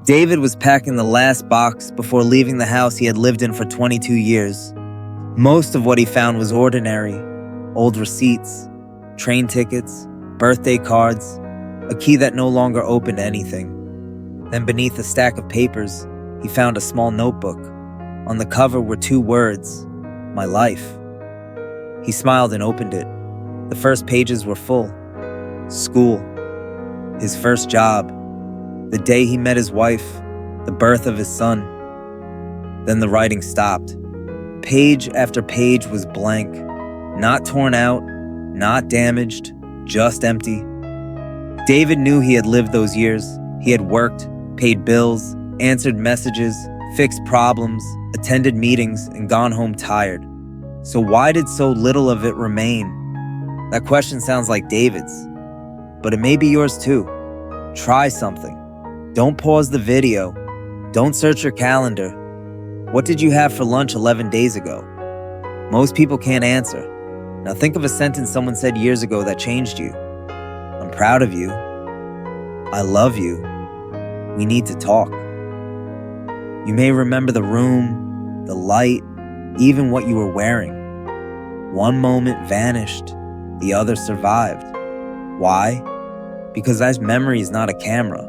David was packing the last box before leaving the house he had lived in for 22 years. Most of what he found was ordinary. Old receipts, train tickets, birthday cards, a key that no longer opened anything. Then beneath a stack of papers, he found a small notebook. On the cover were 2 words, "My life." He smiled and opened it. The first pages were full. School, his first job, the day he met his wife, the birth of his son. Then the writing stopped. Page after page was blank, not torn out, not damaged, just empty. David knew he had lived those years. He had worked, paid bills, answered messages, fixed problems, attended meetings, and gone home tired. So why did so little of it remain? That question sounds like David's, but it may be yours too. Try something. Don't pause the video. Don't search your calendar. What did you have for lunch 11 days ago? Most people can't answer. Now think of a sentence someone said years ago that changed you. I'm proud of you. I love you. We need to talk. You may remember the room, the light, even what you were wearing. One moment vanished, the other survived. Why? Because that memory is not a camera.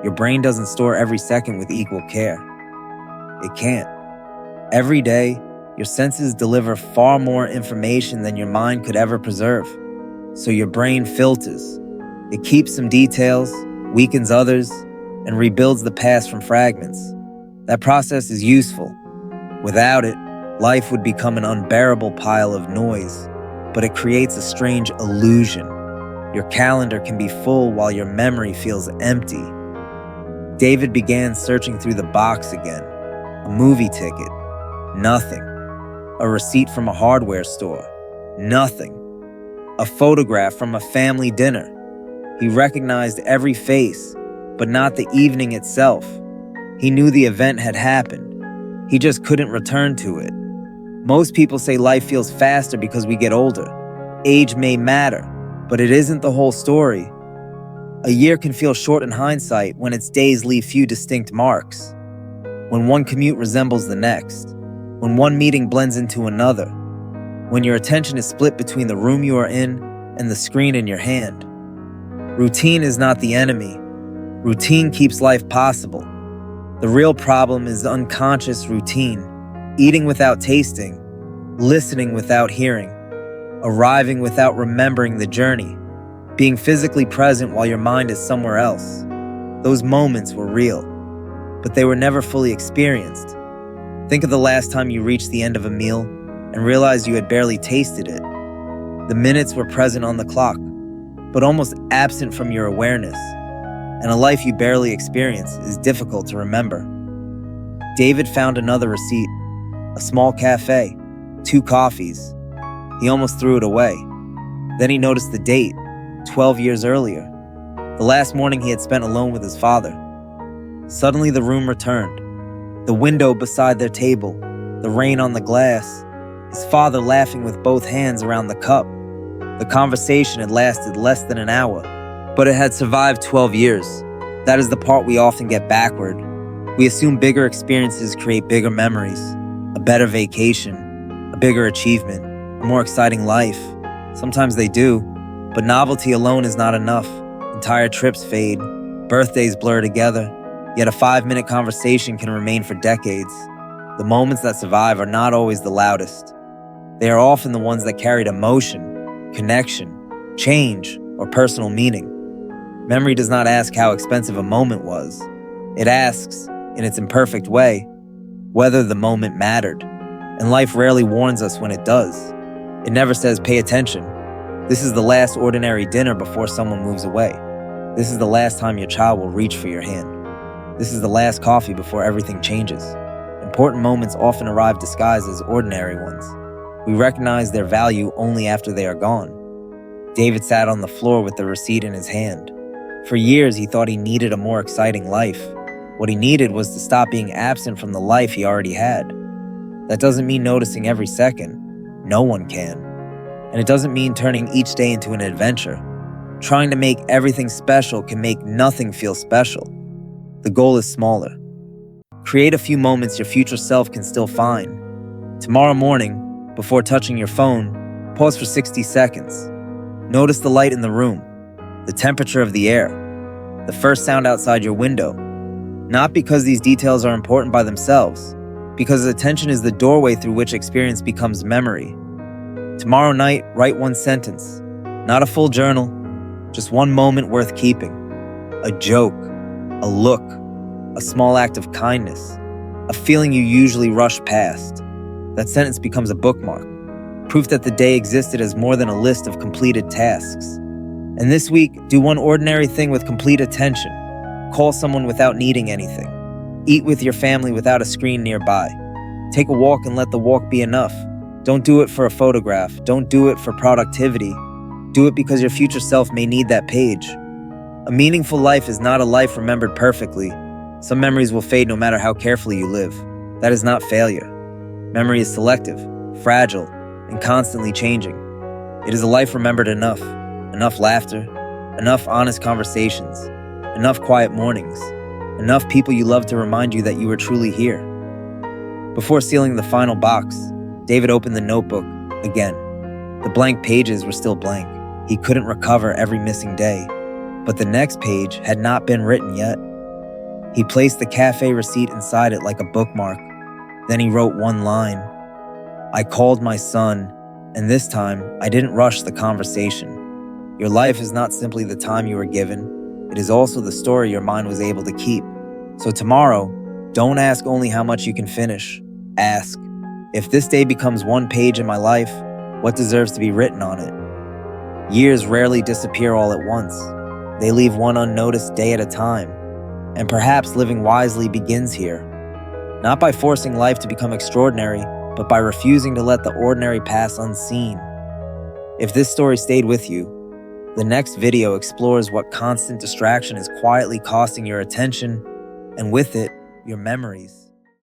Your brain doesn't store every second with equal care. It can't. Every day, your senses deliver far more information than your mind could ever preserve. So your brain filters. It keeps some details, weakens others, and rebuilds the past from fragments. That process is useful. Without it, life would become an unbearable pile of noise, but it creates a strange illusion. Your calendar can be full while your memory feels empty. David began searching through the box again. A movie ticket. Nothing. A receipt from a hardware store. Nothing. A photograph from a family dinner. He recognized every face, but not the evening itself. He knew the event had happened. He just couldn't return to it. Most people say life feels faster because we get older. Age may matter, but it isn't the whole story. A year can feel short in hindsight when its days leave few distinct marks. When one commute resembles the next. When one meeting blends into another. When your attention is split between the room you are in and the screen in your hand. Routine is not the enemy. Routine keeps life possible. The real problem is unconscious routine. Eating without tasting. Listening without hearing. Arriving without remembering the journey. Being physically present while your mind is somewhere else. Those moments were real, but they were never fully experienced. Think of the last time you reached the end of a meal and realized you had barely tasted it. The minutes were present on the clock, but almost absent from your awareness. And a life you barely experience is difficult to remember. David found another receipt, a small cafe, 2 coffees. He almost threw it away. Then he noticed the date, 12 years earlier, the last morning he had spent alone with his father. Suddenly the room returned. The window beside their table, the rain on the glass, his father laughing with both hands around the cup. The conversation had lasted less than an hour, but it had survived 12 years. That is the part we often get backward. We assume bigger experiences create bigger memories, a better vacation, a bigger achievement, a more exciting life. Sometimes they do, but novelty alone is not enough. Entire trips fade, birthdays blur together, yet a 5-minute conversation can remain for decades. The moments that survive are not always the loudest. They are often the ones that carried emotion, connection, change, or personal meaning. Memory does not ask how expensive a moment was. It asks, in its imperfect way, whether the moment mattered. And life rarely warns us when it does. It never says, pay attention. This is the last ordinary dinner before someone moves away. This is the last time your child will reach for your hand. This is the last coffee before everything changes. Important moments often arrive disguised as ordinary ones. We recognize their value only after they are gone. David sat on the floor with the receipt in his hand. For years, he thought he needed a more exciting life. What he needed was to stop being absent from the life he already had. That doesn't mean noticing every second. No one can. And it doesn't mean turning each day into an adventure. Trying to make everything special can make nothing feel special. The goal is smaller. Create a few moments your future self can still find. Tomorrow morning, before touching your phone, pause for 60 seconds. Notice the light in the room, the temperature of the air, the first sound outside your window. Not because these details are important by themselves, because attention is the doorway through which experience becomes memory. Tomorrow night, write one sentence. Not a full journal, just one moment worth keeping. A joke, a look, a small act of kindness, a feeling you usually rush past. That sentence becomes a bookmark, proof that the day existed as more than a list of completed tasks. And this week, do one ordinary thing with complete attention. Call someone without needing anything. Eat with your family without a screen nearby. Take a walk and let the walk be enough. Don't do it for a photograph. Don't do it for productivity. Do it because your future self may need that page. A meaningful life is not a life remembered perfectly. Some memories will fade no matter how carefully you live. That is not failure. Memory is selective, fragile, and constantly changing. It is a life remembered enough laughter, enough honest conversations, enough quiet mornings, enough people you love to remind you that you were truly here. Before sealing the final box, David opened the notebook again. The blank pages were still blank. He couldn't recover every missing day, but the next page had not been written yet. He placed the cafe receipt inside it like a bookmark. Then he wrote one line. I called my son, and this time I didn't rush the conversation. Your life is not simply the time you were given. It is also the story your mind was able to keep. So tomorrow, don't ask only how much you can finish. Ask, if this day becomes one page in my life, what deserves to be written on it? Years rarely disappear all at once. They leave one unnoticed day at a time. And perhaps living wisely begins here. Not by forcing life to become extraordinary, but by refusing to let the ordinary pass unseen. If this story stayed with you, the next video explores what constant distraction is quietly costing your attention, and with it, your memories.